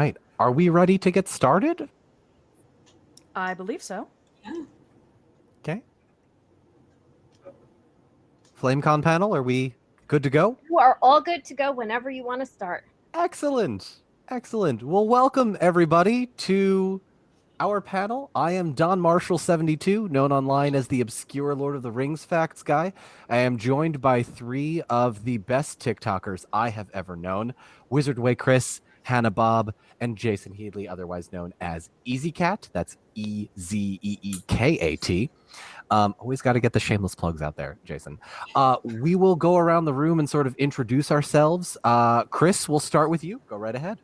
Right. Are we ready to get started? I believe so. Yeah. Okay. FlameCon panel, are we good to go? You are all good to go whenever you want to start. Excellent. Excellent. Well, welcome everybody to our panel. I am Don Marshall 72, known online as the obscure Lord of the Rings facts guy. I am joined by three of the best TikTokers I have ever known: Wizard Way Chris, Hannah Bob, and Jason Heedley, otherwise known as Easy Cat. That's Ezeeekat. Always got to get the shameless plugs out there, Jason. We will go around the room and sort of introduce ourselves. Chris, we'll start with you. Go right ahead.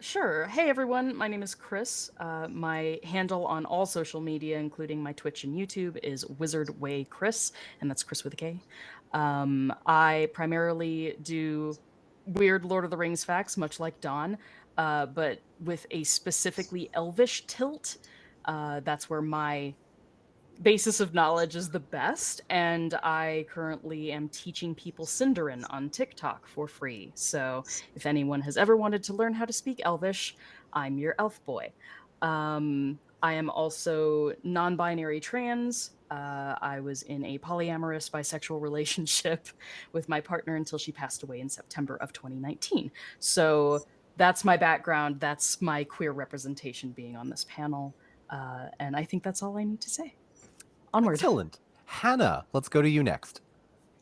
Sure. Hey, everyone. My name is Chris. My handle on all social media, including my Twitch and YouTube, is Wizard Way Chris, and that's Chris with a K. I primarily do weird Lord of the Rings facts, much like Don, but with a specifically elvish tilt. That's where my basis of knowledge is the best, and I currently am teaching people Sindarin on TikTok for free. So if anyone has ever wanted to learn how to speak Elvish, I'm your elf boy. I am also non-binary trans. I was in a polyamorous bisexual relationship with my partner until she passed away in September of 2019. So that's my background. That's my queer representation being on this panel. And I think that's all I need to say. Onward. Excellent. Hannah, let's go to you next.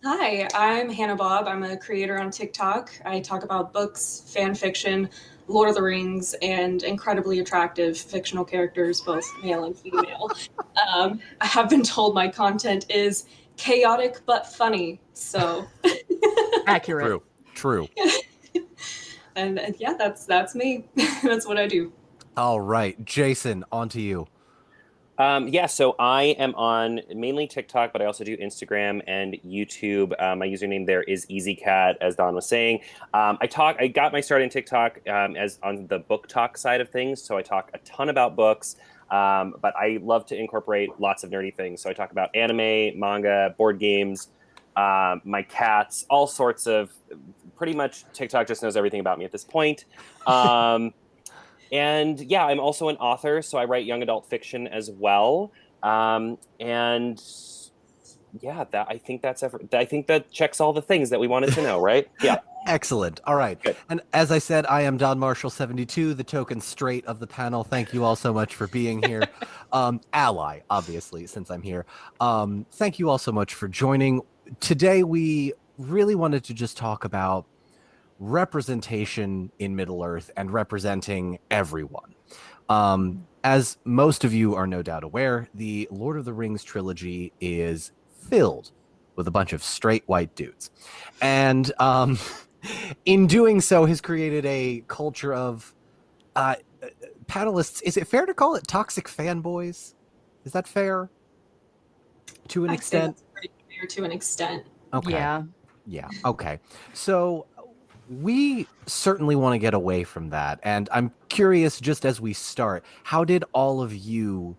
Hi, I'm Hannah Bob. I'm a creator on TikTok. I talk about books, fan fiction, Lord of the Rings, and incredibly attractive fictional characters, both male and female. I have been told my content is chaotic but funny, so Accurate. True. and yeah, that's me. That's what I do. All right, Jason, on to you. So I am on mainly TikTok, but I also do Instagram and YouTube. My username there is EasyCat, as Don was saying. I got my start in TikTok as on the book talk side of things, so I talk a ton about books. But I love to incorporate lots of nerdy things. So I talk about anime, manga, board games, my cats, all sorts of. Pretty much TikTok just knows everything about me at this point. And yeah, I'm also an author, so I write young adult fiction as well. And yeah, I think that checks all the things that we wanted to know, right? Yeah. Excellent. All right. Good. And as I said, I am Don Marshall 72, the token straight of the panel. Thank you all so much for being here. Ally, obviously, since I'm here. Thank you all so much for joining. Today, we really wanted to just talk about representation in Middle-earth and representing everyone. As most of you are no doubt aware, the Lord of the Rings trilogy is filled with a bunch of straight white dudes. And in doing so has created a culture of panelists. Is it fair to call it toxic fanboys? Is that fair? To an extent? Say that's pretty fair to an extent. Okay. Yeah. Okay. So we certainly want to get away from that. And I'm curious, just as we start, how did all of you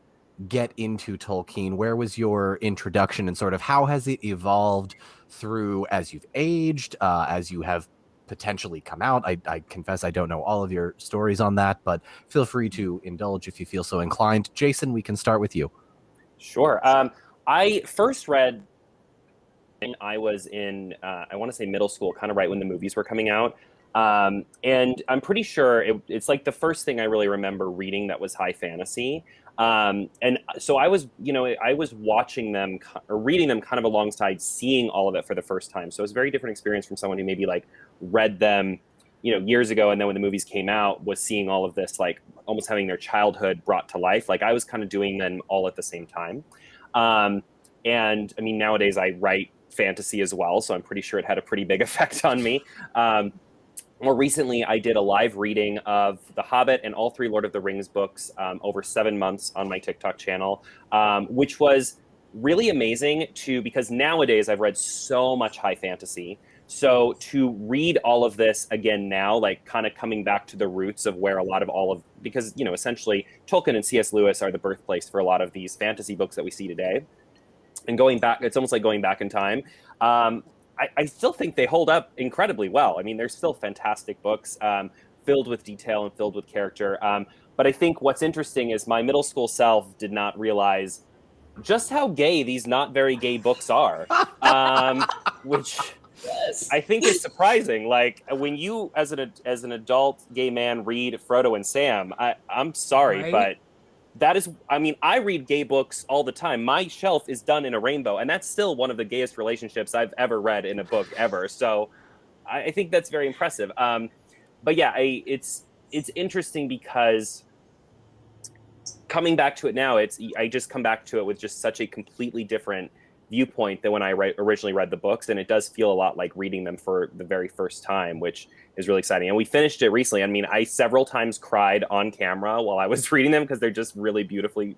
get into Tolkien? Where was your introduction, and sort of how has it evolved through as you've aged, as you have potentially come out? I confess I don't know all of your stories on that, but feel free to indulge if you feel so inclined. Jason, we can start with you. Sure. I first read I was in, I want to say middle school, kind of right when the movies were coming out. And I'm pretty sure it's like the first thing I really remember reading that was high fantasy. And so I was watching them or reading them kind of alongside seeing all of it for the first time. So it was a very different experience from someone who maybe like read them, years ago. And then when the movies came out, was seeing all of this, like almost having their childhood brought to life. Like I was kind of doing them all at the same time. And I mean, nowadays I write fantasy as well, so I'm pretty sure it had a pretty big effect on me. More recently, I did a live reading of The Hobbit and all three Lord of the Rings books over 7 months on my TikTok channel, which was really amazing because nowadays I've read so much high fantasy. So to read all of this again now, like kind of coming back to the roots of where because, essentially Tolkien and C.S. Lewis are the birthplace for a lot of these fantasy books that we see today. And going back, it's almost like going back in time. I still think they hold up incredibly well. I mean, they're still fantastic books. filled with detail and filled with character. But I think what's interesting is my middle school self did not realize just how gay these not very gay books are, which Yes. I think is surprising. Like when you, as an adult gay man, read Frodo and Sam, I'm sorry, Right? but that is, I mean, I read gay books all the time. My shelf is done in a rainbow, and that's still one of the gayest relationships I've ever read in a book ever. So I think that's very impressive. But yeah, it's interesting because coming back to it now, I just come back to it with just such a completely different viewpoint than when I originally read the books, and it does feel a lot like reading them for the very first time, which is really exciting. And we finished it recently. I mean, I several times cried on camera while I was reading them because they're just really beautiful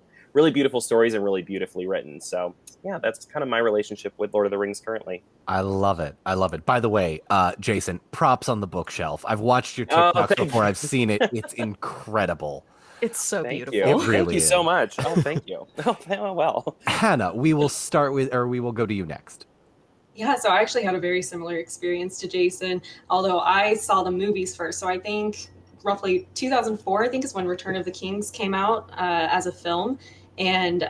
stories and really beautifully written. So yeah, that's kind of my relationship with Lord of the Rings currently. I love it. I love it. By the way, Jason, props on the bookshelf. I've watched your Oh, TikToks thank before. you. I've seen it. It's incredible. It's so Thank beautiful. you. It Thank really you so is. much. Oh, thank you. Oh, well. Hannah, we will start with, or we will go to you next. Yeah, so I actually had a very similar experience to Jason, although I saw the movies first. So I think roughly 2004, I think, is when Return of the Kings came out as a film. And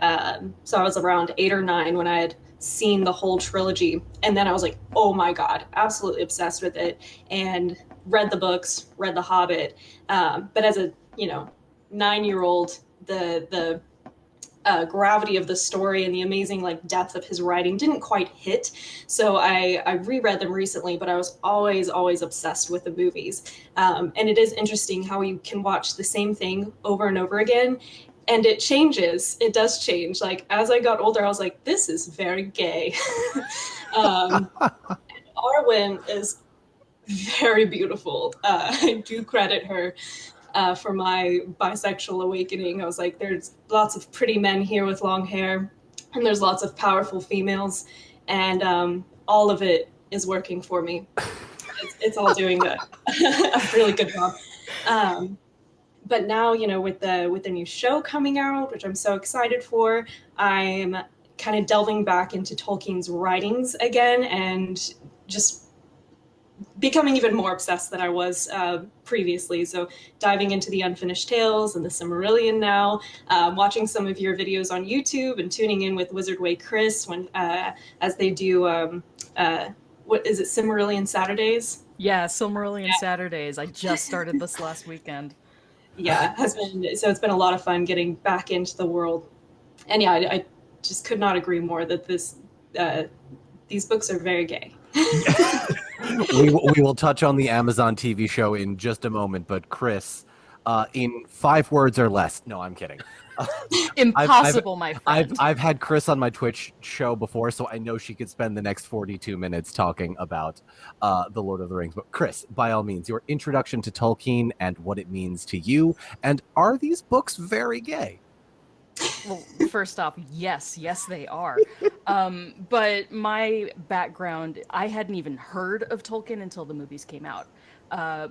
so I was around 8 or 9 when I had seen the whole trilogy. And then I was like, oh my God, absolutely obsessed with it. And read the books, read The Hobbit. But as a, 9-year-old, the gravity of the story and the amazing depth of his writing didn't quite hit. So I reread them recently, but I was always obsessed with the movies. And it is interesting how you can watch the same thing over and over again, and it changes. It does change. Like as I got older, I was like, this is very gay. Arwen is very beautiful. I do credit her for my bisexual awakening. I was like, there's lots of pretty men here with long hair, and there's lots of powerful females, and all of it is working for me. It's all doing a really good job. But now, with the new show coming out, which I'm so excited for, I'm kind of delving back into Tolkien's writings again and just becoming even more obsessed than I was previously. So diving into the Unfinished Tales and the Silmarillion now, watching some of your videos on YouTube and tuning in with Wizard Way Chris when as they do what is it, Silmarillion Saturdays? Yeah, Silmarillion Saturdays. I just started this last weekend. Yeah, it's been a lot of fun getting back into the world. And yeah, I just could not agree more that these books are very gay. we will touch on the Amazon TV show in just a moment, but Chris, in 5 words or less. No, I'm kidding. Impossible, my friend. I've had Chris on my Twitch show before, so I know she could spend the next 42 minutes talking about the Lord of the Rings. But Chris, by all means, your introduction to Tolkien and what it means to you, and are these books very gay? Well, first off, yes, they are. But my background, I hadn't even heard of Tolkien until the movies came out.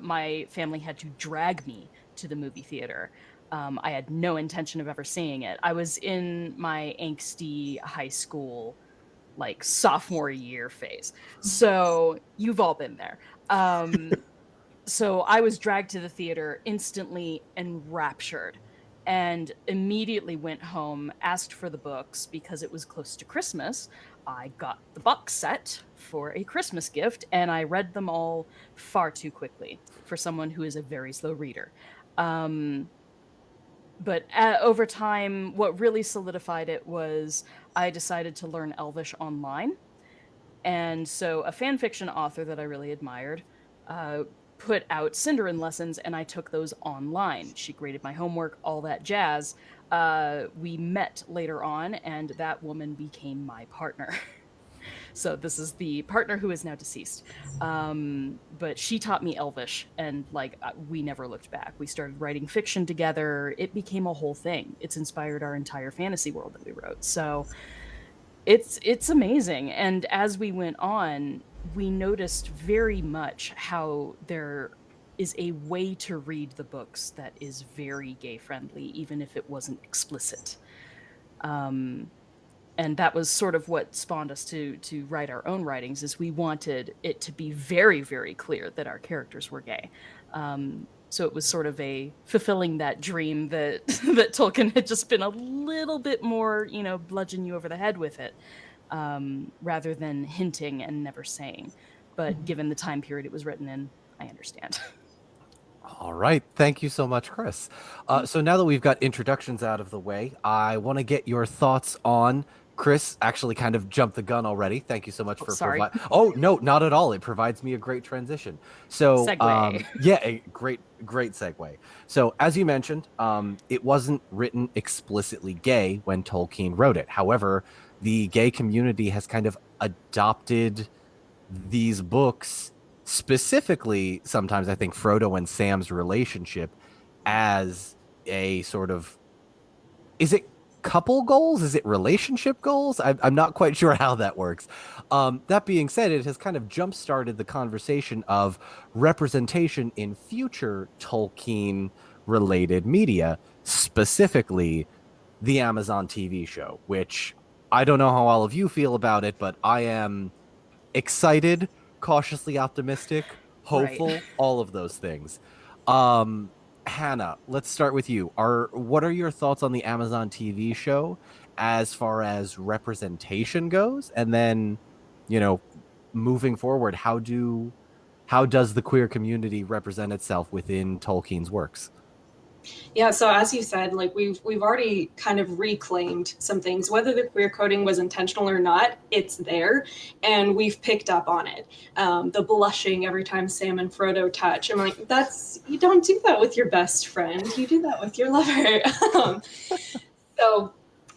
My family had to drag me to the movie theater. I had no intention of ever seeing it. I was in my angsty high school, sophomore year phase. So you've all been there. So I was dragged to the theater, instantly enraptured, and immediately went home, asked for the books because it was close to Christmas. I got the box set for a Christmas gift, and I read them all far too quickly for someone who is a very slow reader. But over time, what really solidified it was I decided to learn Elvish online. And so a fan fiction author that I really admired put out Sindarin lessons, and I took those online. She graded my homework, all that jazz. We met later on, and that woman became my partner. So this is the partner who is now deceased. But she taught me Elvish, and we never looked back. We started writing fiction together. It became a whole thing. It's inspired our entire fantasy world that we wrote. So it's amazing. And as we went on, we noticed very much how there is a way to read the books that is very gay friendly, even if it wasn't explicit. And that was sort of what spawned us to write our own writings, is we wanted it to be very, very clear that our characters were gay. So it was sort of a fulfilling that dream that that Tolkien had just been a little bit more, bludgeon you over the head with it, rather than hinting and never saying. But given the time period it was written in, I understand. All right. Thank you so much, Chris. So now that we've got introductions out of the way, I want to get your thoughts on Chris. Actually, kind of jumped the gun already. Thank you so much for Sorry. Oh no, not at all. It provides me a great transition. So, Segue. yeah, a great segue. So, as you mentioned, it wasn't written explicitly gay when Tolkien wrote it. However, the gay community has kind of adopted these books, specifically sometimes I think Frodo and Sam's relationship, as a sort of, is it couple goals, is it relationship goals? I'm not quite sure how that works. That being said, it has kind of jump started the conversation of representation in future Tolkien related media, specifically the Amazon TV show, which I don't know how all of you feel about it, but I am excited, cautiously optimistic, hopeful, Right. all of those things. Hannah, let's start with you. What are your thoughts on the Amazon TV show as far as representation goes? And then, moving forward, how does the queer community represent itself within Tolkien's works? Yeah, so as you said, like we've already kind of reclaimed some things. Whether the queer coding was intentional or not, it's there, and we've picked up on it. The blushing every time Sam and Frodo touch. I'm like, you don't do that with your best friend. You do that with your lover. So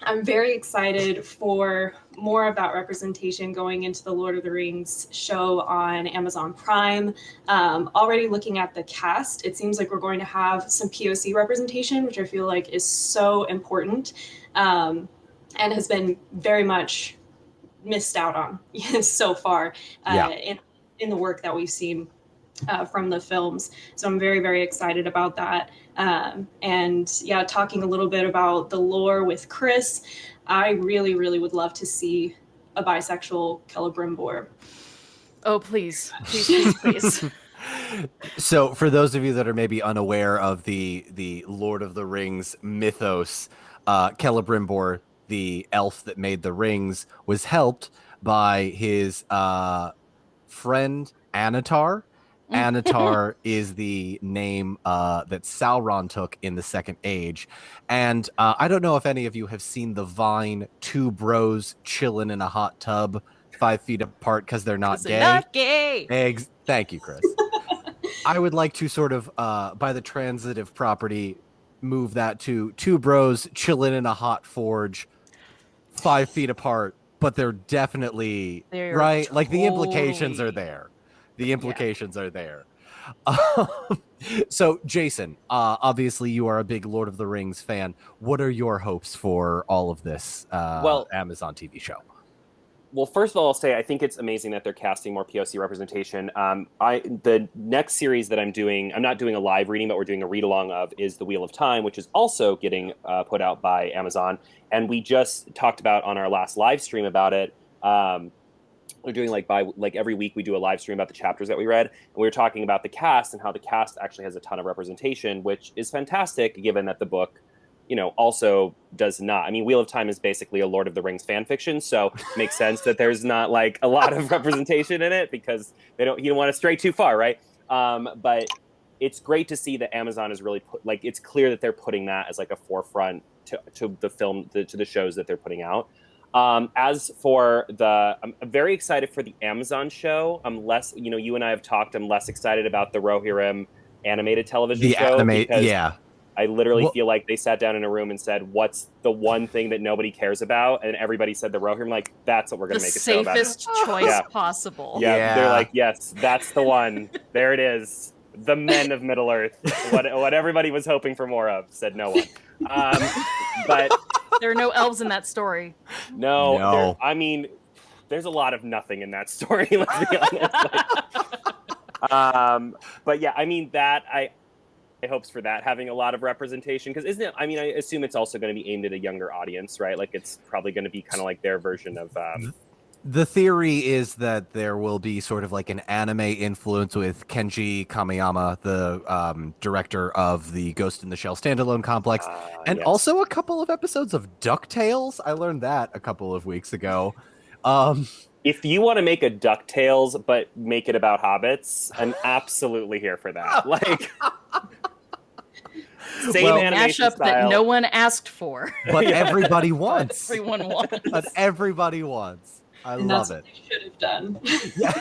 I'm very excited for more of that representation going into the Lord of the Rings show on Amazon Prime. Already looking at the cast, it seems like we're going to have some POC representation, which I feel like is so important, and has been very much missed out on so far in the work that we've seen from the films. So I'm very, very excited about that. And yeah, talking a little bit about the lore with Chris, I really, really would love to see a bisexual Celebrimbor. Oh, please, please, please, please. So, for those of you that are maybe unaware of the Lord of the Rings mythos, Celebrimbor, the elf that made the rings, was helped by his friend Anatar. Anatar is the name that Sauron took in the Second Age. And I don't know if any of you have seen the Vine, two bros chilling in a hot tub 5 feet apart because they're not gay. Not gay. Thank you, Chris. I would like to sort of, by the transitive property, move that to two bros chilling in a hot forge 5 feet apart, but they're definitely right. Like the implications are there. The implications are there. So, Jason, obviously you are a big Lord of the Rings fan. What are your hopes for all of this Amazon TV show? Well, first of all, I'll say I think it's amazing that they're casting more POC representation. The next series that I'm not doing a live reading, but we're doing a read along of, is The Wheel of Time, which is also getting put out by Amazon. And we just talked about on our last live stream about it. We're doing every week we do a live stream about the chapters that we read, and we were talking about the cast and how the cast actually has a ton of representation, which is fantastic given that the book, also does not. I mean, Wheel of Time is basically a Lord of the Rings fan fiction, so it makes sense that there's not like a lot of representation in it because you don't want to stray too far, right? But it's great to see that Amazon is really it's clear that they're putting that as like a forefront to the film, to the shows that they're putting out. As for I'm very excited for the Amazon show. I'm less, you and I have talked, I'm less excited about the Rohirrim animated television show. Because I literally feel like they sat down in a room and said, what's the one thing that nobody cares about? And everybody said the Rohirrim, like, that's what we're going to make a show about. The safest choice possible. Yeah, they're like, yes, that's the one. There it is. The men of Middle Earth. What everybody was hoping for more of, said no one. But there are no elves in that story. No. I mean, there's a lot of nothing in that story, let's be honest. But yeah, I mean, I hopes for that having a lot of representation, because isn't it, I mean, I assume it's also going to be aimed at a younger audience, right? Like it's probably going to be kind of like their version of The theory is that there will be sort of like an anime influence with Kenji Kamiyama, the director of the Ghost in the Shell standalone complex, and Yes. also a couple of episodes of DuckTales. I learned that a couple of weeks ago. Um, If you want to make a DuckTales but make it about hobbits, I'm absolutely here for that. Like, same Well, animation Mashup that style. no one asked for, but everybody but wants. everyone wants. But everybody wants. I And love that's it. what they should have done. Yeah.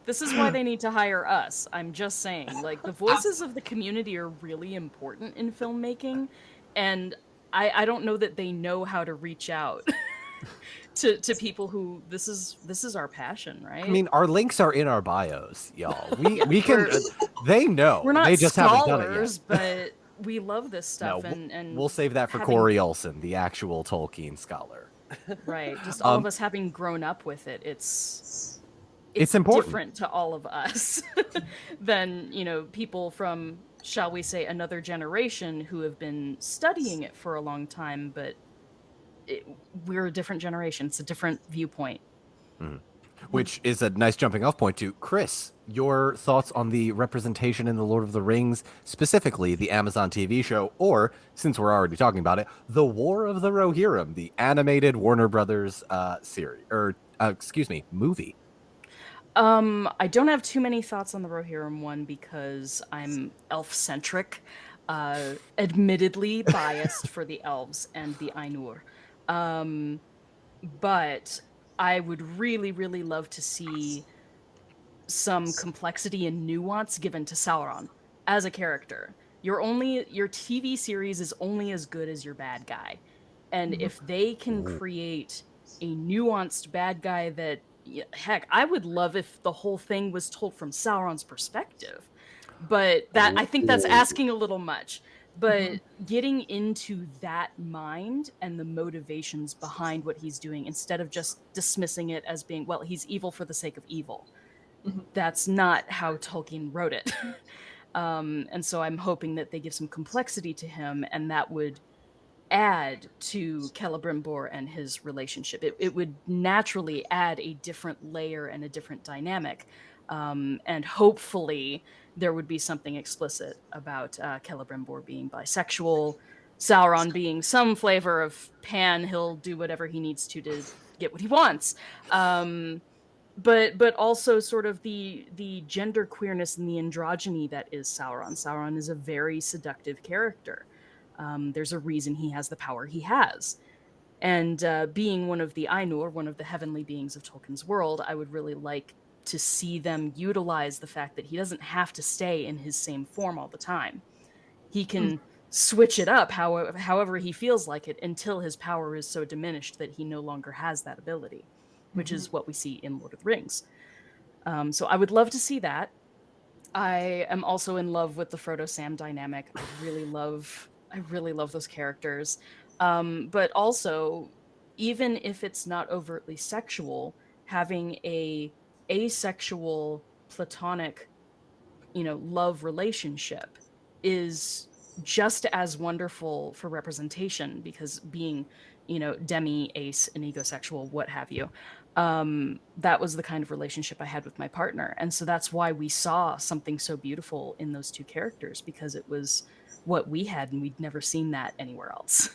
This is why they need to hire us. I'm just saying, like, the voices of the community are really important in filmmaking, and I don't know that they know how to reach out to people who this is our passion, right? I mean, our links are in our bios, y'all. We Yeah, can. They know. we're not They just haven't done it yet. scholars, but we love this stuff, No, and we'll save that for having- Corey Olson, the actual Tolkien scholar. right. Just all of us having grown up with it, it's important. different to all of us than people from, shall we say, another generation who have been studying it for a long time, but we're a different generation. It's a different viewpoint. Which is a nice jumping off point to Chris. Your thoughts on the representation in the Lord of the Rings, specifically the Amazon TV show, or since we're already talking about it, the War of the Rohirrim, the animated Warner Brothers series, or movie. I don't have too many thoughts on the Rohirrim one because I'm elf-centric, admittedly biased for the elves and the Ainur. But I would really, really love to see some complexity and nuance given to Sauron as a character. Your TV series is only as good as your bad guy. And if they can create a nuanced bad guy that, heck, I would love if the whole thing was told from Sauron's perspective. But I think that's asking a little much. But getting into that mind and the motivations behind what he's doing, instead of just dismissing it as being, well, he's evil for the sake of evil. That's not how Tolkien wrote it. And so I'm hoping that they give some complexity to him, and that would add to Celebrimbor and his relationship. It would naturally add a different layer and a different dynamic. And hopefully there would be something explicit about Celebrimbor being bisexual, Sauron being some flavor of pan. He'll do whatever he needs to get what he wants. But also sort of the gender queerness and the androgyny that is Sauron. Sauron is a very seductive character. There's a reason he has the power he has. And being one of the Ainur, one of the heavenly beings of Tolkien's world, I would really like to see them utilize the fact that he doesn't have to stay in his same form all the time. He can switch it up however he feels like it until his power is so diminished that he no longer has that ability, which is what we see in Lord of the Rings. So I would love to see that. I am also in love with the Frodo-Sam dynamic. I really love those characters. But also, even if it's not overtly sexual, having a asexual platonic love relationship is just as wonderful for representation, because being demi, ace, and egosexual, what have you, that was the kind of relationship I had with my partner. And so that's why we saw something so beautiful in those two characters, because it was what we had and we'd never seen that anywhere else.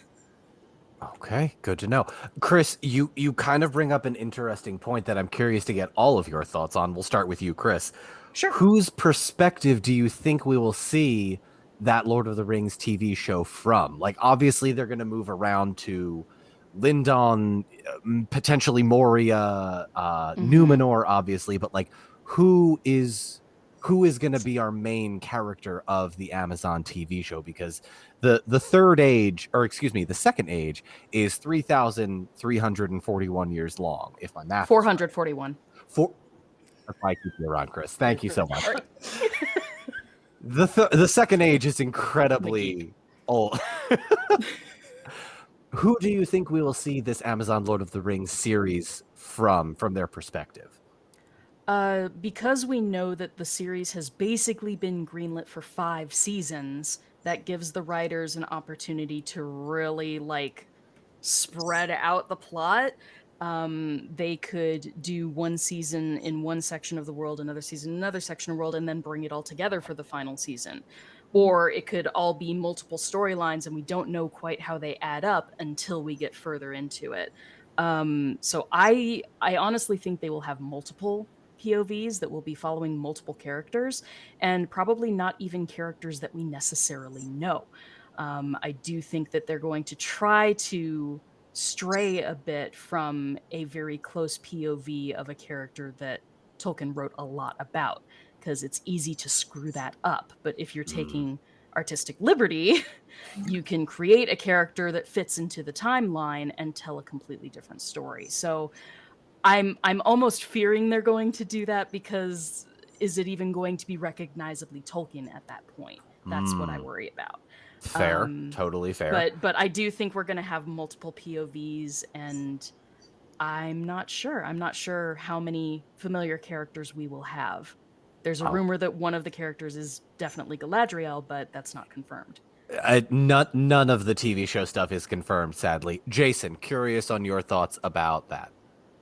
Okay, good to know. Chris, you kind of bring up an interesting point that I'm curious to get all of your thoughts on. We'll start with you, Chris. Sure. Whose perspective do you think we will see that Lord of the Rings TV show from? Like, obviously, they're going to move around to Lindon, potentially Moria, Numenor, obviously, but like, who is going to be our main character of the Amazon TV show? Because the third age, or excuse me, the second age is 3,341 years long, if my math 441. That's why I keep you around, Chris. Thank you so much. The second age is incredibly old. Who do you think we will see this Amazon Lord of the Rings series from their perspective? Because we know that the series has basically been greenlit for 5 seasons, that gives the writers an opportunity to really spread out the plot. They could do one season in one section of the world, another season in another section of the world, and then bring it all together for the final season. Or it could all be multiple storylines, and we don't know quite how they add up until we get further into it. So I honestly think they will have multiple POVs that will be following multiple characters, and probably not even characters that we necessarily know. I do think that they're going to try to stray a bit from a very close POV of a character that Tolkien wrote a lot about, because it's easy to screw that up. But if you're taking artistic liberty, you can create a character that fits into the timeline and tell a completely different story. So I'm almost fearing they're going to do that, because is it even going to be recognizably Tolkien at that point? That's what I worry about. Fair, totally fair. But I do think we're going to have multiple POVs, and I'm not sure. I'm not sure how many familiar characters we will have. There's a rumor that one of the characters is definitely Galadriel, but that's not confirmed. None of the TV show stuff is confirmed, sadly. Jason, curious on your thoughts about that.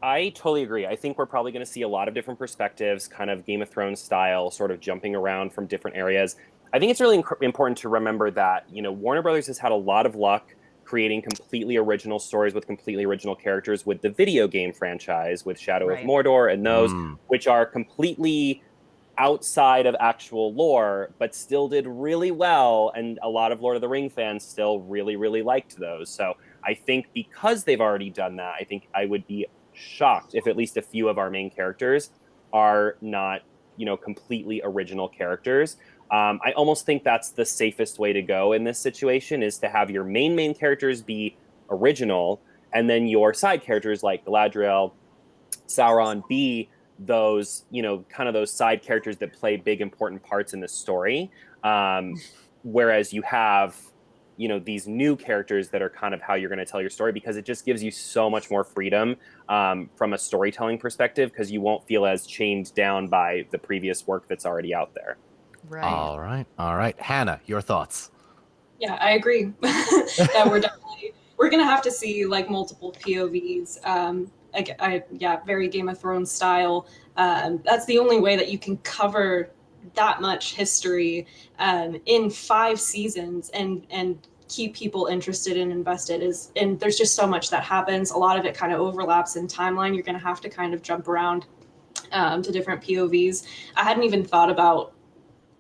I totally agree. I think we're probably going to see a lot of different perspectives, kind of Game of Thrones style, sort of jumping around from different areas. I think it's really important to remember that, Warner Brothers has had a lot of luck creating completely original stories with completely original characters with the video game franchise, with Shadow of Mordor and those, which are completely outside of actual lore, but still did really well. And a lot of Lord of the Ring fans still really, really liked those. So I think because they've already done that, I think I would be shocked if at least a few of our main characters are not, completely original characters. I almost think that's the safest way to go in this situation, is to have your main characters be original, and then your side characters like Galadriel, Sauron be those, kind of those side characters that play big important parts in the story. Whereas you have, these new characters that are kind of how you're going to tell your story, because it just gives you so much more freedom from a storytelling perspective, because you won't feel as chained down by the previous work that's already out there. Right. All right. Hannah, your thoughts? Yeah, I agree that we're gonna have to see like multiple POVs. Very Game of Thrones style. That's the only way that you can cover that much history in 5 seasons and keep people interested and invested. And there's just so much that happens. A lot of it kind of overlaps in timeline. You're gonna have to kind of jump around to different POVs. I hadn't even thought about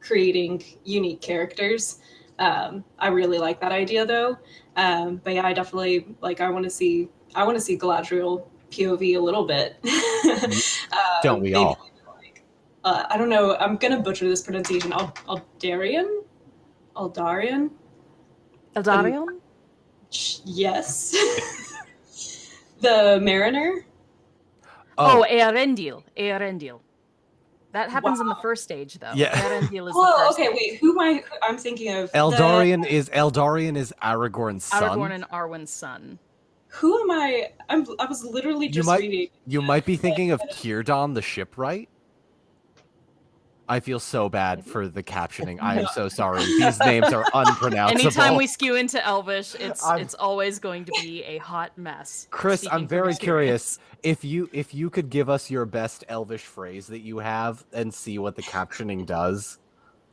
creating unique characters. I really like that idea though. But yeah, I definitely I want to see Galadriel POV a little bit. Don't we all? I don't know. I'm gonna butcher this pronunciation. Aldarion. Eldarion? Yes. The Mariner. Oh, Earendil. That happens in the first stage, though. Yeah. Earendil is the first stage. Wait. Who am I? I'm thinking of Eldarion is Aragorn's son. Aragorn and Arwen's son. Who am I? I was literally just reading. You might be thinking of Círdan the shipwright. I feel so bad for the captioning. I am so sorry. These names are unpronounceable. Anytime we skew into Elvish, it's always going to be a hot mess. Chris, I'm very curious if you could give us your best Elvish phrase that you have and see what the captioning does.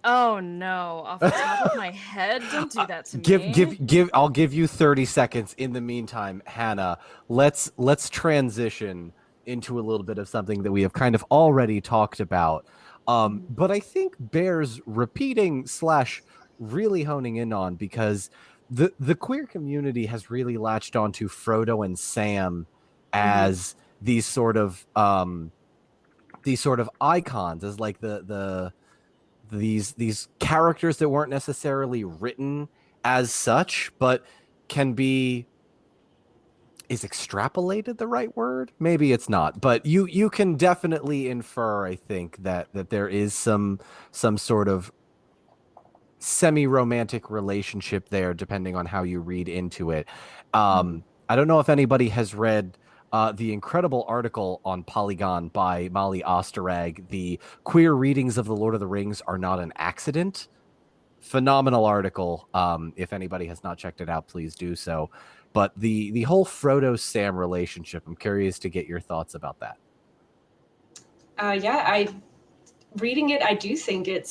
Oh no! Off the top of my head, don't do that to me. I'll give you 30 seconds. In the meantime, Hannah, let's transition into a little bit of something that we have kind of already talked about. But I think bears repeating / really honing in on, because the queer community has really latched onto Frodo and Sam as these sort of icons, as like these characters that weren't necessarily written as such, but can be. Is extrapolated the right word? Maybe it's not, but you can definitely infer, I think, that there is some sort of semi-romantic relationship there, depending on how you read into it. I don't know if anybody has read the incredible article on Polygon by Molly Osterrag, "The Queer Readings of the Lord of the Rings Are Not an Accident." phenomenal article. If anybody has not checked it out, please do so. But the whole Frodo Sam relationship, I'm curious to get your thoughts about that. Yeah, I reading it, I do think it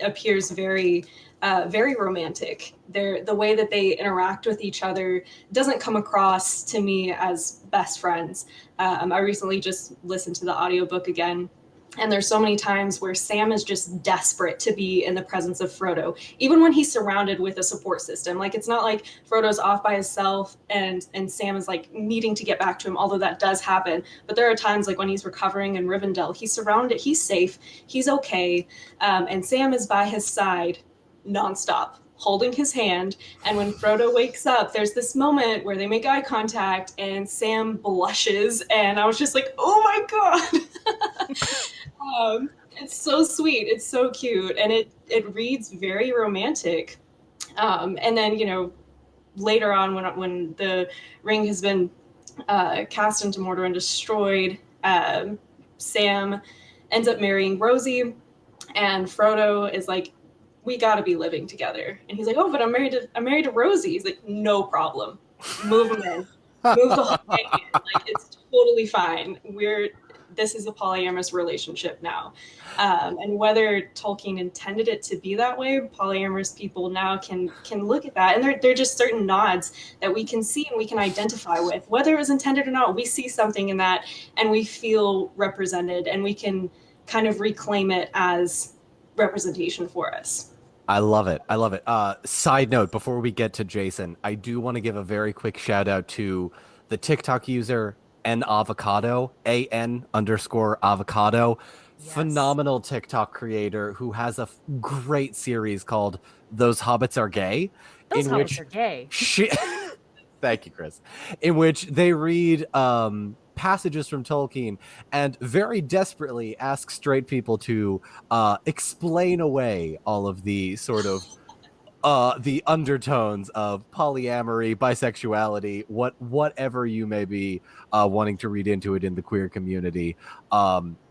appears very romantic. The way that they interact with each other doesn't come across to me as best friends. I recently just listened to the audiobook again, and there's so many times where Sam is just desperate to be in the presence of Frodo, even when he's surrounded with a support system. Like, it's not like Frodo's off by himself and Sam is like needing to get back to him, although that does happen. But there are times like when he's recovering in Rivendell, he's surrounded, he's safe, he's okay, and Sam is by his side nonstop, holding his hand. And when Frodo wakes up, there's this moment where they make eye contact and Sam blushes, and I was just like, oh my god. It's so sweet, it's so cute, and it reads very romantic. And then, you know, later on when the ring has been cast into Mordor and destroyed, Sam ends up marrying Rosie, and Frodo is like, we got to be living together. And he's like, oh, but I'm married to Rosie. He's like, no problem. Move him in. Move the whole thing in. Like, it's totally fine. This is a polyamorous relationship now. And whether Tolkien intended it to be that way, polyamorous people now can look at that. And they're just certain nods that we can see and we can identify with. Whether it was intended or not, we see something in that and we feel represented, and we can kind of reclaim it as representation for us. I love it. I love it. Side note, before we get to Jason, I do want to give a very quick shout out to the TikTok user NAvocado, AN_avocado. Yes. Phenomenal TikTok creator who has a great series called Those Hobbits Are Gay. Those in hobbits which are gay. Thank you, Chris. In which they read passages from Tolkien and very desperately ask straight people to explain away all of the sort of the undertones of polyamory, bisexuality, whatever you may be wanting to read into it in the queer community.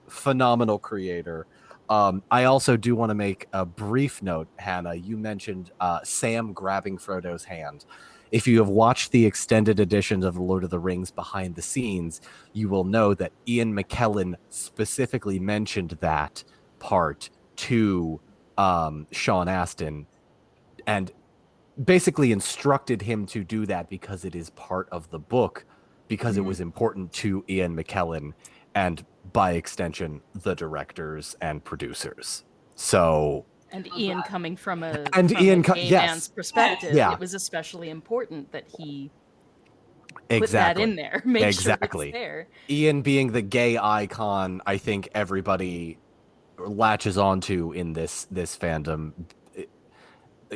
Phenomenal creator. I also do want to make a brief note, Hannah. You mentioned Sam grabbing Frodo's hand. If you have watched the extended editions of The Lord of the Rings behind the scenes, you will know that Ian McKellen specifically mentioned that part to Sean Astin and basically instructed him to do that because it is part of the book, because it was important to Ian McKellen and by extension the directors and producers. So And Ian coming from a gay yes, man's perspective, yeah, it was especially important that he exactly put that in there. Make exactly. sure it's there. Ian being the gay icon, I think everybody latches onto in this fandom.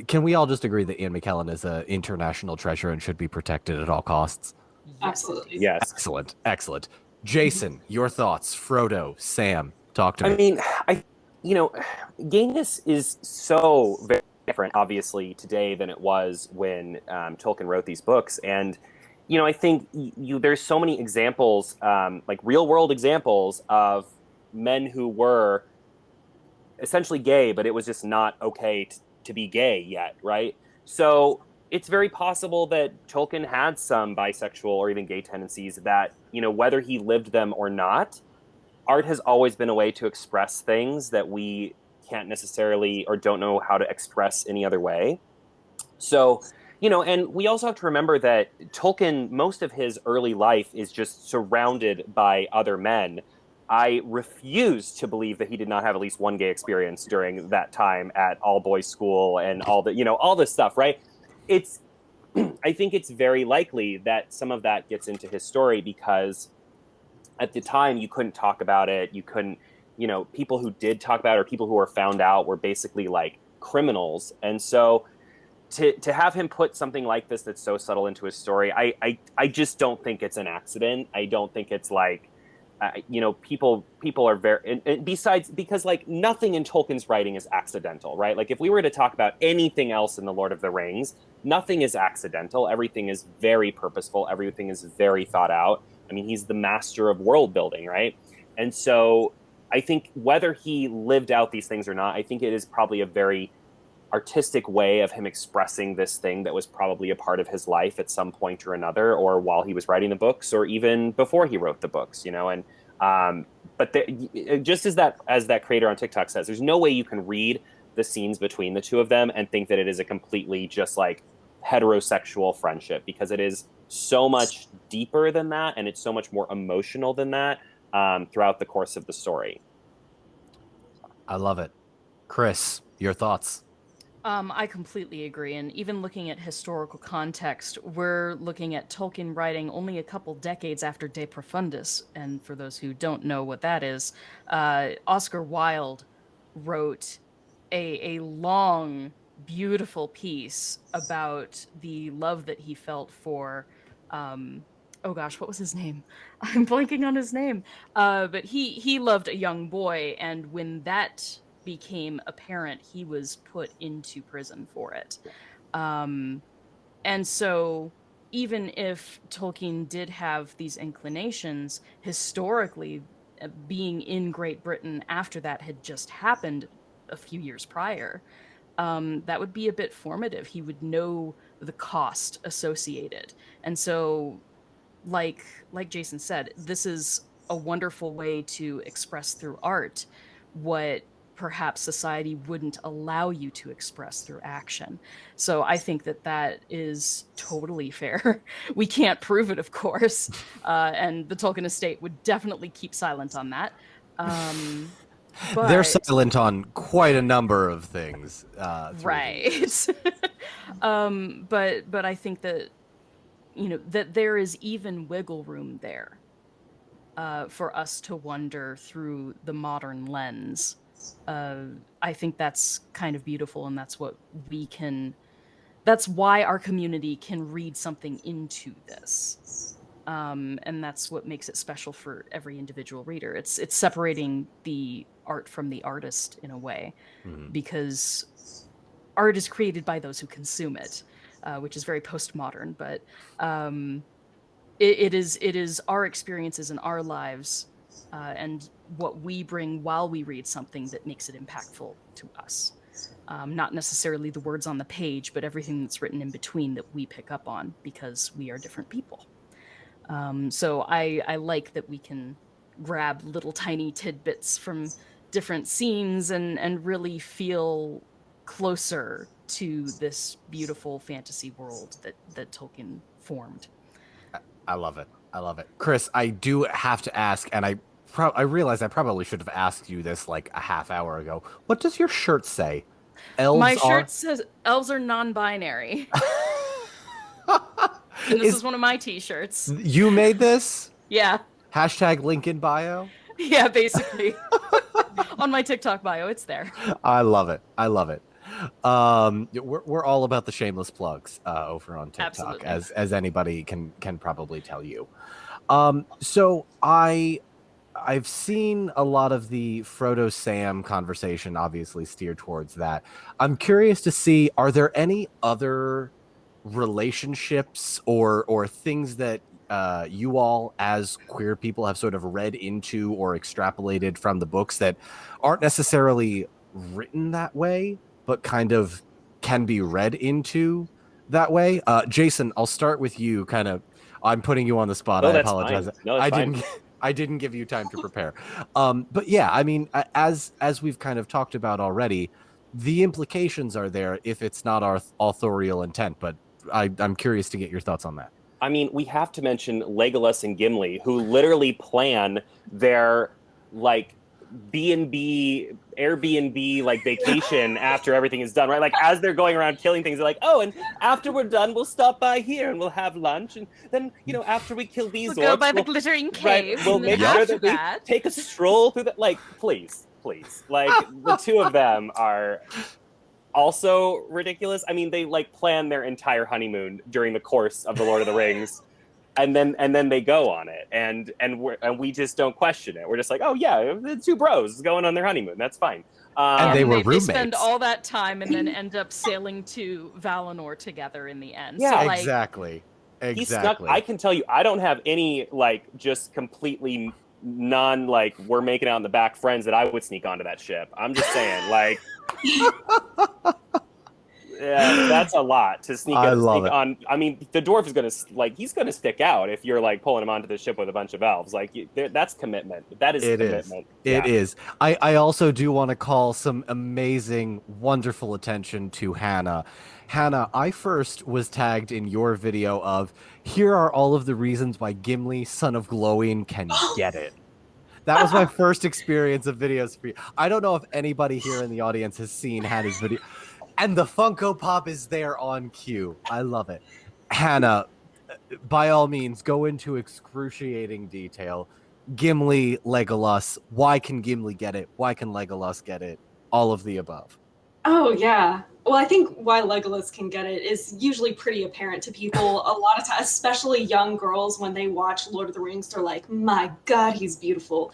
Can we all just agree that Ian McKellen is an international treasure and should be protected at all costs? Yes. Absolutely. Yes. Excellent, excellent. Jason, your thoughts? Frodo, Sam, talk to me. I mean, gayness is so very different, obviously, today than it was when Tolkien wrote these books. And, I think there's so many examples, like real-world examples of men who were essentially gay, but it was just not okay to be gay yet, right? So it's very possible that Tolkien had some bisexual or even gay tendencies that, whether he lived them or not, art has always been a way to express things that we can't necessarily or don't know how to express any other way. So, and we also have to remember that Tolkien, most of his early life is just surrounded by other men. I refuse to believe that he did not have at least one gay experience during that time at all boys school and all this stuff, right? I think it's very likely that some of that gets into his story because at the time you couldn't talk about it. You couldn't, people who did talk about it or people who were found out were basically like criminals. And so to have him put something like this that's so subtle into his story, I just don't think it's an accident. I don't think it's like, people are very, and besides, because like nothing in Tolkien's writing is accidental, right? Like if we were to talk about anything else in The Lord of the Rings, nothing is accidental. Everything is very purposeful. Everything is very thought out. I mean, he's the master of world building, right? And so I think whether he lived out these things or not, I think it is probably a very artistic way of him expressing this thing that was probably a part of his life at some point or another, or while he was writing the books, or even before he wrote the books, you know. And but just as that creator on TikTok says, there's no way you can read the scenes between the two of them and think that it is a completely just like heterosexual friendship, because it is so much deeper than that, and it's so much more emotional than that throughout the course of the story. I love it. Chris, your thoughts? I completely agree. And even looking at historical context, we're looking at Tolkien writing only a couple decades after De Profundis. And for those who don't know what that is, Oscar Wilde wrote a long, beautiful piece about the love that he felt for, oh gosh, what was his name? I'm blanking on his name. But he loved a young boy, and when that became apparent, he was put into prison for it. And so even if Tolkien did have these inclinations, historically, being in Great Britain after that had just happened a few years prior, that would be a bit formative. He would know the cost associated. And so, like Jason said, this is a wonderful way to express through art what perhaps society wouldn't allow you to express through action. So I think that is totally fair. We can't prove it, of course, and the Tolkien estate would definitely keep silent on that. They're But silent on quite a number of things. right. But I think that, you know, that there is even wiggle room there for us to wonder through the modern lens. I think that's kind of beautiful, and that's what that's why our community can read something into this. And that's what makes it special for every individual reader. It's separating the art from the artist in a way, because art is created by those who consume it, which is very postmodern, but it is our experiences in our lives and what we bring while we read something that makes it impactful to us. Not necessarily the words on the page, but everything that's written in between that we pick up on because we are different people. So I like that we can grab little tiny tidbits from different scenes and really feel closer to this beautiful fantasy world that Tolkien formed. I love it. I love it. Chris, I do have to ask, and I realize I probably should have asked you this like a half hour ago. What does your shirt say? Elves My are... shirt says elves are non-binary. And this is one of my t-shirts. You made this? Yeah. Hashtag link in bio? Yeah, basically. On my TikTok bio, it's there. I love it. I love it. We're all about the shameless plugs over on TikTok, Absolutely. as anybody can probably tell you. So I've seen a lot of the Frodo Sam conversation obviously steer towards that. I'm curious to see, are there any other relationships or things that you all as queer people have sort of read into or extrapolated from the books that aren't necessarily written that way, but kind of can be read into that way? Jason, I'll start with you. I'm putting you on the spot. No, I that's apologize. fine. No, that's fine. I didn't give you time to prepare. But yeah, I mean, as we've kind of talked about already, the implications are there if it's not our authorial intent. But I'm curious to get your thoughts on that. I mean, we have to mention Legolas and Gimli, who literally plan their like B&B Airbnb like vacation after everything is done, right? Like as they're going around killing things, they're like, oh, and after we're done, we'll stop by here and we'll have lunch, and then after we kill these We'll orcs, go by the glittering cave. Right, we'll make sure that we take a stroll through that. Like, please, like the two of them are also ridiculous. I mean, they like plan their entire honeymoon during the course of the Lord of the Rings. And then they go on it, and we just don't question it. We're just like, oh yeah, the two bros going on their honeymoon. That's fine. And they were roommates. They spend all that time and then end up sailing to Valinor together in the end. Yeah, so, like, exactly. He snuck. I can tell you, I don't have any like just completely non like we're making out in the back friends that I would sneak onto that ship. I'm just saying, like. Yeah, that's a lot to sneak I love it. on. I mean, the dwarf is he's gonna stick out if you're like pulling him onto the ship with a bunch of elves. Like that's commitment. That is It is. commitment. It Yeah. is. I also do want to call some amazing, wonderful attention to Hannah. Hannah, I first was tagged in your video of here are all of the reasons why Gimli, son of Glowing, can get it. That was my first experience of videos for you. I don't know if anybody here in the audience has seen Hannah's video. And the Funko Pop is there on cue. I love it. Hannah, by all means, go into excruciating detail. Gimli, Legolas. Why can Gimli get it? Why can Legolas get it? All of the above. Oh yeah. Well, I think why Legolas can get it is usually pretty apparent to people. A lot of times, especially young girls, when they watch Lord of the Rings, they're like, "My God, he's beautiful."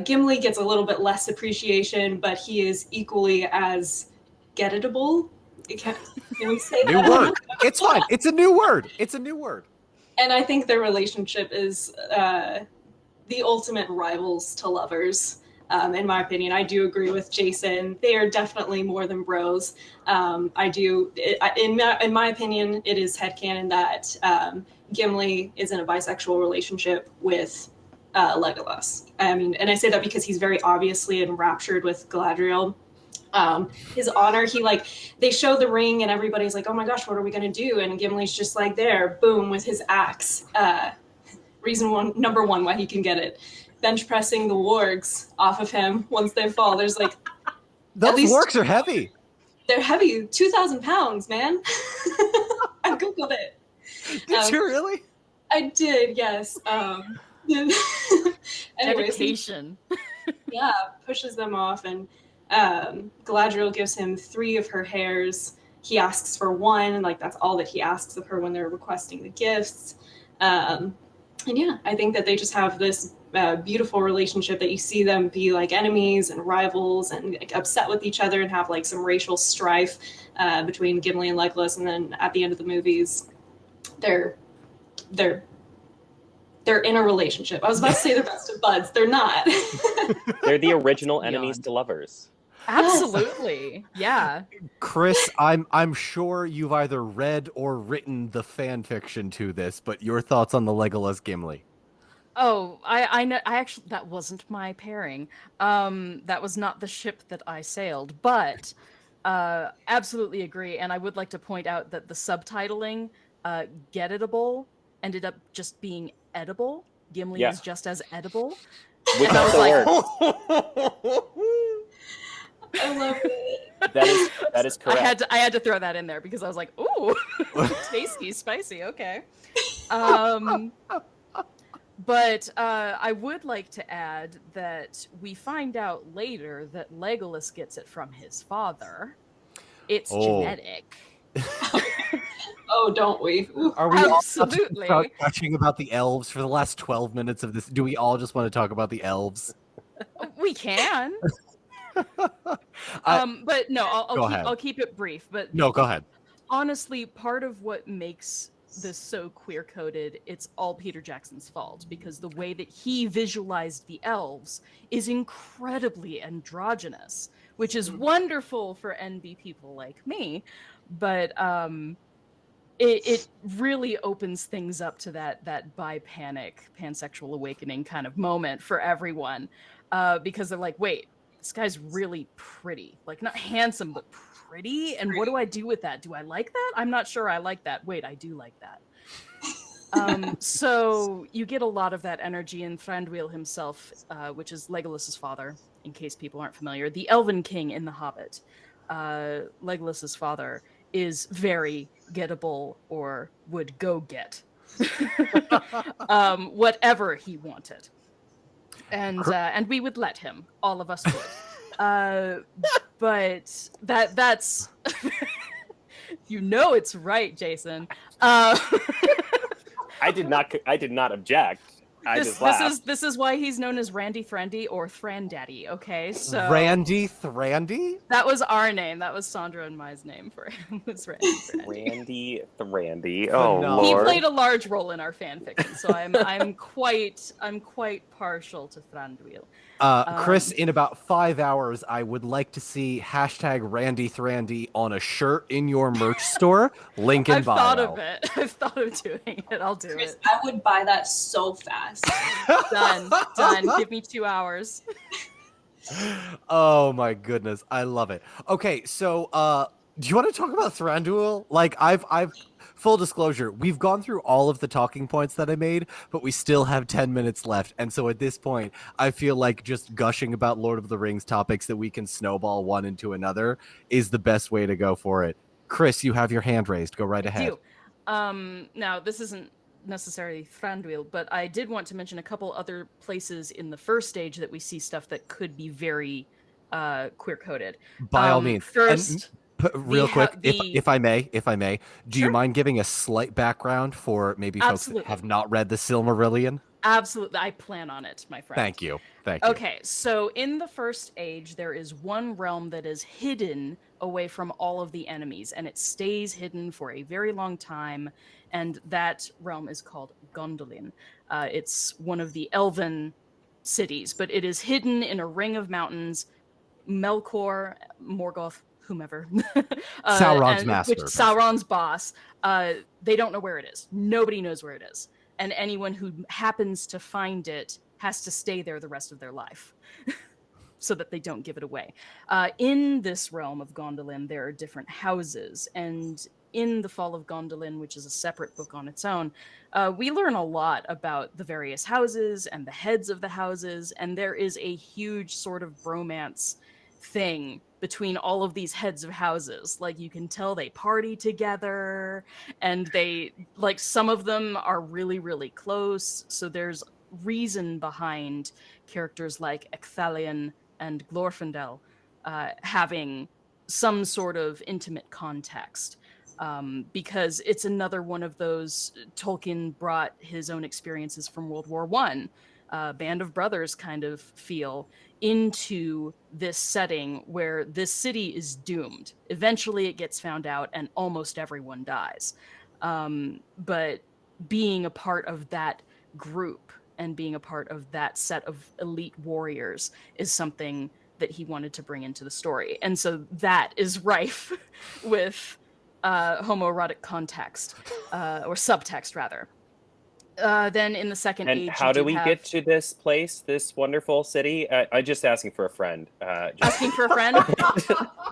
Gimli gets a little bit less appreciation, but he is equally as get-itable. Can we say New that? word. It's fine. It's a new word. It's a new word. And I think their relationship is the ultimate rivals to lovers. In my opinion, I do agree with Jason. They are definitely more than bros. In my opinion, it is headcanon that Gimli is in a bisexual relationship with Legolas. I mean, and I say that because he's very obviously enraptured with Galadriel. His honor, they show the ring and everybody's like, oh my gosh, what are we gonna do? And Gimli's just like there, boom, with his axe. Number one why he can get it. Bench pressing the wargs off of him once they fall. There's like those wargs are heavy. They're heavy, 2,000 pounds, man. I googled it. Did you really? I did, yes. Anyways, Dedication. yeah, pushes them off, and Galadriel gives him 3 of her hairs. He asks for 1, and that's all that he asks of her when they're requesting the gifts. And yeah, I think that they just have this beautiful relationship that you see them be like enemies and rivals and upset with each other and have some racial strife between Gimli and Legolas, and then at the end of the movies, they're in a relationship. I was about to say they're best of buds. They're not. They're the original enemies to lovers. Absolutely. Yeah. Chris, I'm sure you've either read or written the fan fiction to this, but your thoughts on the Legolas Gimli? Oh, I know. I actually, that wasn't my pairing. That was not the ship that I sailed, but absolutely agree. And I would like to point out that the subtitling, "get-itable," ended up just being edible. Gimli is just as edible. Which And I was also works. I love it. That is correct. I had to throw that in there because I was like, ooh, tasty, spicy. Okay. But I would like to add that we find out later that Legolas gets it from his father. It's genetic. Oh, don't we? Are we Absolutely all touching about the elves for the last 12 minutes of this? Do we all just want to talk about the elves? We can. But no, I'll keep it brief. But no, go ahead. Honestly, part of what makes this so queer-coded, it's all Peter Jackson's fault, because the way that he visualized the elves is incredibly androgynous, which is wonderful for NB people like me, but it really opens things up to that bi-panic, pansexual awakening kind of moment for everyone, because they're like, wait, this guy's really pretty, not handsome, but pretty, and what do I do with that? Do I like that? I'm not sure I like that. Wait, I do like that. So you get a lot of that energy in Thranduil himself, which is Legolas's father, in case people aren't familiar. The Elven King in The Hobbit, Legolas's father, is very gettable, or would go get whatever he wanted. And we would let him. All of us would. But that's it's right, Jason. I did not object. I this, just this laughed. is this is why he's known as Randy Thrandy or Thrandaddy. Okay, so Randy Thrandy? that was our name. That was Sandra and my name for him. Was Randy Thrandy. Randy Thrandy. Oh Phenomenal. He Lord. played a large role in our fan fiction, so I'm quite partial to Thranduil. Chris, in about 5 hours, I would like to see hashtag Randy Thrandy on a shirt in your merch store. Link in I've bio. thought of it. I've thought of doing it. I'll do Chris, it. I would buy that so fast. Done. Give me 2 hours. Oh my goodness, I love it. Okay, so do you want to talk about Thranduil? Like I've full disclosure, we've gone through all of the talking points that I made, but we still have 10 minutes left. And so at this point, I feel like just gushing about Lord of the Rings topics that we can snowball one into another is the best way to go for it. Chris, you have your hand raised. Go right ahead. Now this isn't necessarily Thranduil, but I did want to mention a couple other places in the first stage that we see stuff that could be very queer coded. By all means. First, Real quick, if I may, do you Sure. mind giving a slight background for maybe folks Absolutely. that have not read the Silmarillion? absolutely, I plan on it, my friend. Thank you. Thank you. Okay, so in the first age, there is one realm that is hidden away from all of the enemies, and it stays hidden for a very long time, and that realm is called Gondolin. It's one of the elven cities, but it is hidden in a ring of mountains. Melkor, Morgoth, whomever, Sauron's master. which Sauron's boss, they don't know where it is. Nobody knows where it is. And anyone who happens to find it has to stay there the rest of their life so that they don't give it away. In this realm of Gondolin, there are different houses. And in The Fall of Gondolin, which is a separate book on its own, we learn a lot about the various houses and the heads of the houses. And there is a huge sort of bromance thing between all of these heads of houses. Like, you can tell they party together, and they, like, some of them are really, really close. So there's reason behind characters like Ecthelion and Glorfindel having some sort of intimate context. Because it's another one of those, Tolkien brought his own experiences from World War I, Band of Brothers kind of feel, into this setting where this city is doomed. Eventually it gets found out and almost everyone dies. But being a part of that group and being a part of that set of elite warriors is something that he wanted to bring into the story. And so that is rife with homoerotic context, or subtext rather. Then in the second age, And how do we get to this place, this wonderful city? I'm just asking for a friend. Asking for a friend?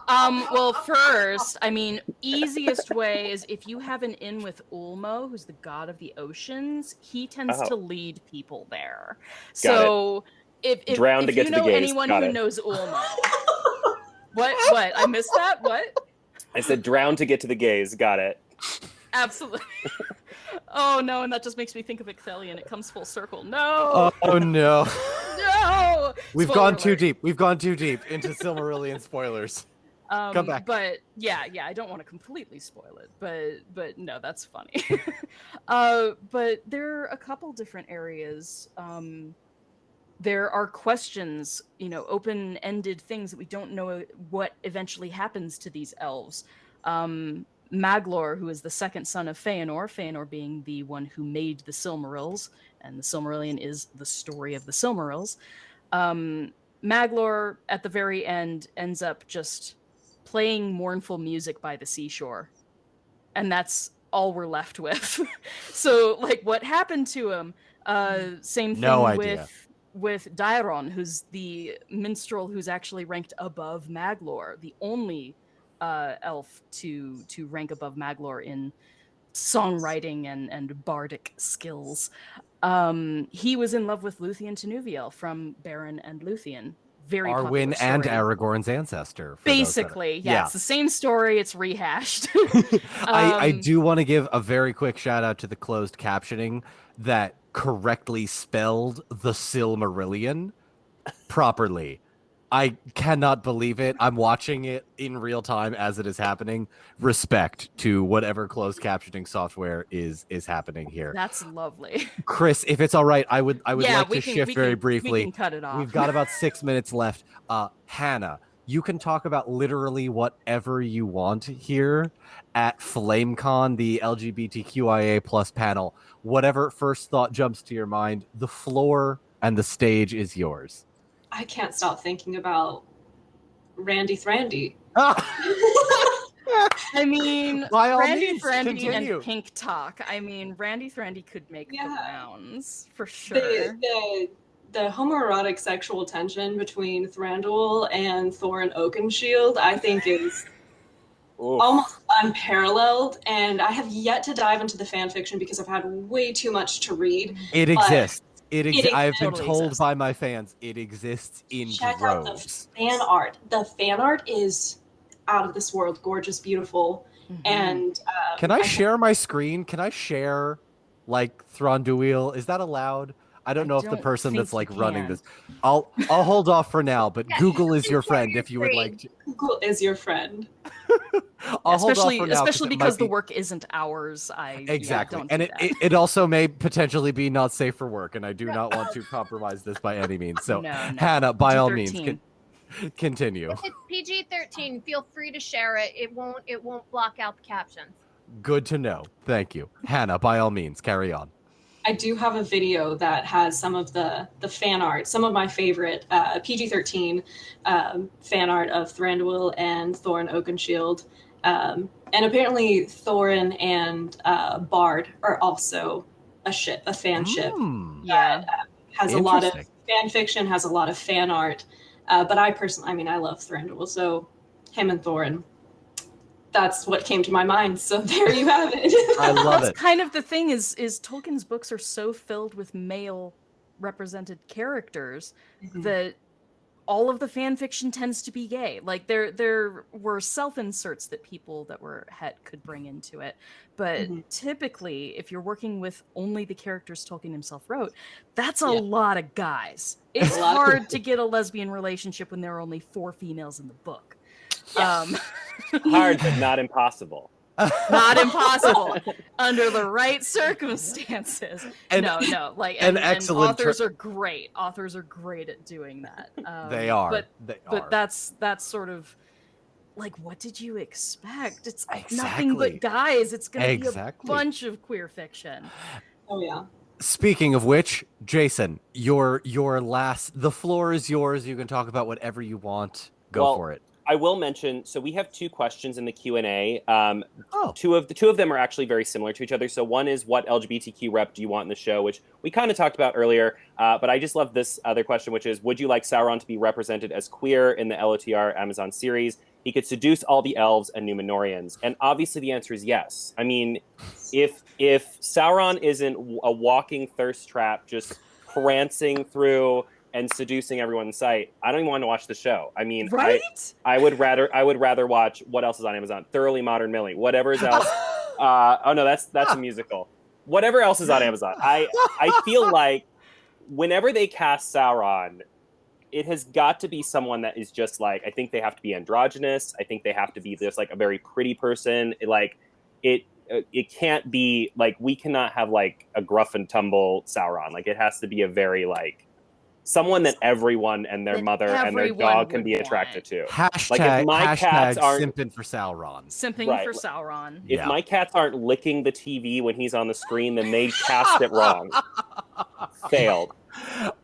Well, first, I mean, easiest way is if you have an inn with Ulmo, who's the god of the oceans, he tends to lead people there. So if Drown to if get you to the know gays. anyone Got who it. knows Ulmo. What? I missed that? What? I said drown to get to the gays. Got it. Absolutely. Oh no, and that just makes me think of Ecthelion. It comes full circle. No. Oh no. No. We've Spoiler gone too alert. deep. We've gone too deep into Silmarillion spoilers. Come back. But yeah, I don't want to completely spoil it, but no, that's funny. But there are a couple different areas. There are questions, open-ended things that we don't know what eventually happens to these elves. Maglor, who is the second son of Feanor being the one who made the Silmarils, and the Silmarillion is the story of the Silmarils. Maglor, at the very end, ends up just playing mournful music by the seashore. And that's all we're left with. So, like, what happened to him? Same thing No idea. with Dairon, who's the minstrel who's actually ranked above Maglor, the only elf to rank above Maglor in songwriting and bardic skills. He was in love with Luthien Tenuviel from Baron and Luthien. Very Arwen popular and story. Aragorn's ancestor. for those that- Basically, yeah, it's the same story. It's rehashed. I do want to give a very quick shout out to the closed captioning that correctly spelled the Silmarillion properly. I cannot believe it. I'm watching it in real time as it is happening. Respect to whatever closed captioning software is happening here. That's lovely. Chris, if it's all right, I would Yeah, like to shift very we briefly. can cut it off. We've got about 6 minutes left. Hannah, you can talk about literally whatever you want here at FlameCon, the LGBTQIA plus panel. Whatever first thought jumps to your mind, the floor and the stage is yours. I can't stop thinking about Randy Thrandy. I mean, By all Randy means, Thrandy continue. and Pink Talk. I mean, Randy Thrandy could make the rounds for sure. The homoerotic sexual tension between Thranduil and Thorin Oakenshield, I think, is almost unparalleled. And I have yet to dive into the fan fiction because I've had way too much to read. It exists. I've been totally told exists. by my fans it exists in Check out the droves. fan art. The fan art is out of this world, gorgeous, beautiful. And Can I share my screen? Can I share like Thranduil? Is that allowed? I don't know if the don't person think that's like you running can. this. I'll hold off for now, but Yeah, Google you is can your share friend your if you would screen. like to. Google is your friend. I'll hold off especially for now especially it might because the be- work isn't ours. Exactly. Don't And do that. it also may potentially be not safe for work, and I do not want to compromise this by any means. So No. Hannah, by all means, PG-13. continue. If it's PG-13, feel free to share it. It won't block out the captions. Good to know. Thank you. Hannah, by all means, carry on. I do have a video that has some of the fan art, some of my favorite PG-13 fan art of Thranduil and Thorin Oakenshield. And apparently Thorin and Bard are also a fan ship. Yeah. Has a lot of Interesting. fan fiction, has a lot of fan art. But I personally, I love Thranduil, so him and Thorin, that's what came to my mind. So there you have it. I love That's it. kind of the thing is Tolkien's books are so filled with male represented characters that all of the fan fiction tends to be gay. Like there were self-inserts that people that were het could bring into it. But typically, if you're working with only the characters Tolkien himself wrote, that's a lot of guys. It's A lot of hard to get a lesbian relationship when there are only 4 females in the book. Hard, but not impossible. Not impossible under the right circumstances. No, like and excellent authors are great. Authors are great at doing that. They are. But that's sort of like, what did you expect? It's nothing Exactly. but guys. It's gonna be a Exactly. bunch of queer fiction. Oh yeah. Speaking of which, Jason, your last. The floor is yours. You can talk about whatever you want. Go for it. I will mention, so we have 2 questions in the Q&A. Oh. Two of them are actually very similar to each other. So one is, what LGBTQ rep do you want in the show, which we kind of talked about earlier. But I just love this other question, which is, would you like Sauron to be represented as queer in the LOTR Amazon series? He could seduce all the elves and Numenorians. And obviously the answer is yes. I mean, if Sauron isn't a walking thirst trap, just prancing through and seducing everyone in sight, I don't even want to watch the show. I mean, Right? I would rather watch what else is on Amazon. Thoroughly Modern Millie. Whatever is else. Oh no, that's a musical. Whatever else is on Amazon. I feel like whenever they cast Sauron, it has got to be someone that is just like, I think they have to be androgynous. I think they have to be just like a very pretty person. It can't be like, we cannot have like a gruff and tumble Sauron. Like, it has to be a very like someone that everyone and their mother and their everyone dog can would be attracted to. Hashtag, Like, if my cats aren't simping for Sauron. Simping Right. for Sauron. If my cats aren't licking the TV when he's on the screen, then they cast it wrong. Failed.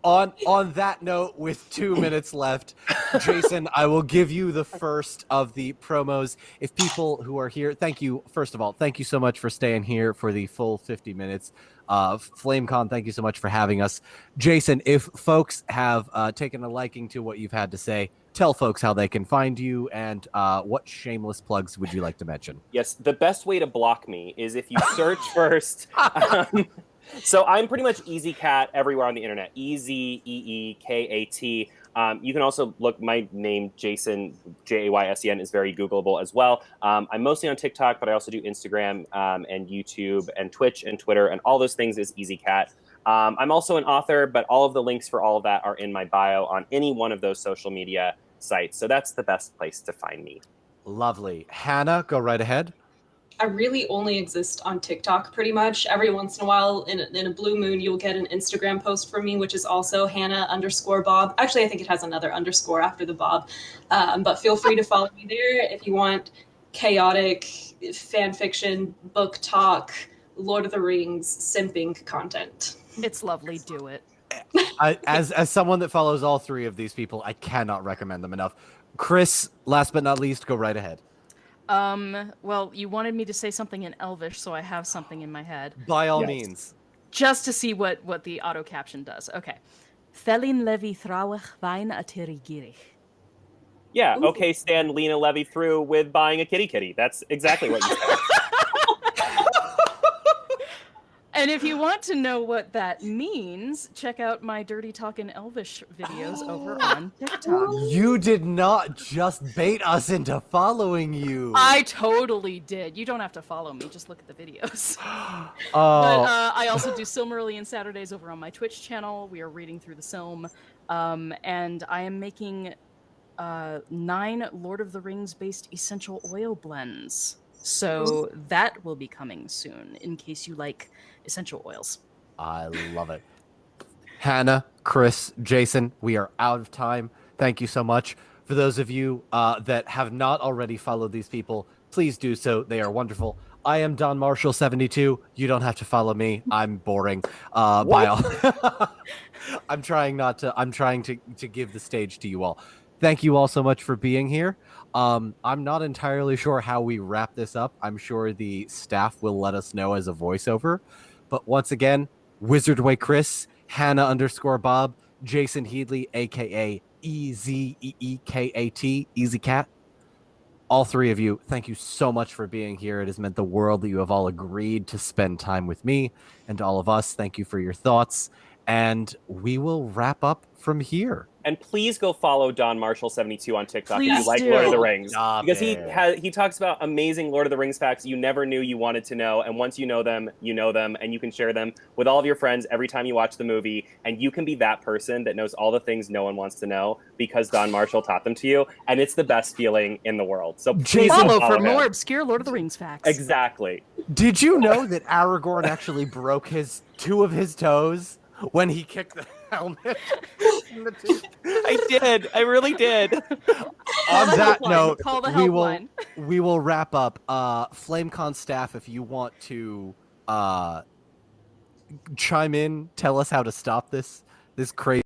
On that note, with 2 minutes left, Jason, I will give you the first of the promos. If people who are here, thank you. First of all, thank you so much for staying here for the full 50 minutes. FlameCon, thank you so much for having us. Jason, if folks have taken a liking to what you've had to say, tell folks how they can find you, and what shameless plugs would you like to mention? Yes, the best way to block me is if you search first. So I'm pretty much Easy Cat everywhere on the internet. EZEEKAT. You can also look, my name, Jason, Jaysen, is very Googleable as well. I'm mostly on TikTok, but I also do Instagram and YouTube and Twitch and Twitter, and all those things is Easy Cat. I'm also an author, but all of the links for all of that are in my bio on any one of those social media sites. So that's the best place to find me. Lovely. Hannah, go right ahead. I really only exist on TikTok pretty much. Every once in a while, in a blue moon, you'll get an Instagram post from me, which is also Hannah_Bob. Actually, I think it has another underscore after the Bob. But feel free to follow me there if you want chaotic fan fiction, book talk, Lord of the Rings, simping content. It's lovely. Do it. As someone that follows all three of these people, I cannot recommend them enough. Chris, last but not least, go right ahead. Well, you wanted me to say something in Elvish, so I have something in my head. By all Yes. means. Just to see what the auto caption does. Okay. Felin levi thrawach vain atiri girich. Yeah, Ooh. okay, stand Lena Levy through with buying a kitty kitty. That's exactly what you said. And if you want to know what that means, check out my Dirty Talkin' Elvish videos over on TikTok. You did not just bait us into following you. I totally did. You don't have to follow me, just look at the videos. Oh, But I also do Silmarillion Saturdays over on my Twitch channel. We are reading through the Silm. And I am making 9 Lord of the Rings based essential oil blends. So that will be coming soon in case you like essential oils. I love it. Hannah, Chris, Jason, we are out of time. Thank you so much. For those of you that have not already followed these people, please do so. They are wonderful. I am Don Marshall 72. You don't have to follow me. I'm boring. By all. I'm trying to give the stage to you all. Thank you all so much for being here. I'm not entirely sure how we wrap this up. I'm sure the staff will let us know as a voiceover. But once again, Wizardway Chris, Hannah_Bob, Jason Heedley, aka EZEEKAT, Easy Cat. All three of you, thank you so much for being here. It has meant the world that you have all agreed to spend time with me and all of us. Thank you for your thoughts. And we will wrap up from here. And please go follow Don Marshall 72 on TikTok if Please you like do. Lord of the Rings. Stop Because it. he talks about amazing Lord of the Rings facts you never knew you wanted to know. And once you know them, and you can share them with all of your friends every time you watch the movie. And you can be that person that knows all the things no one wants to know because Don Marshall taught them to you. And it's the best feeling in the world. So please go Follow follow for more him. obscure Lord of the Rings facts. Exactly. Did you know that Aragorn actually broke 2 of his toes when he kicked the helmet in the tooth? I did. I really did. On the that helpline. note, Call the we helpline. we will wrap up. FlameCon staff, if you want to chime in, tell us how to stop this crazy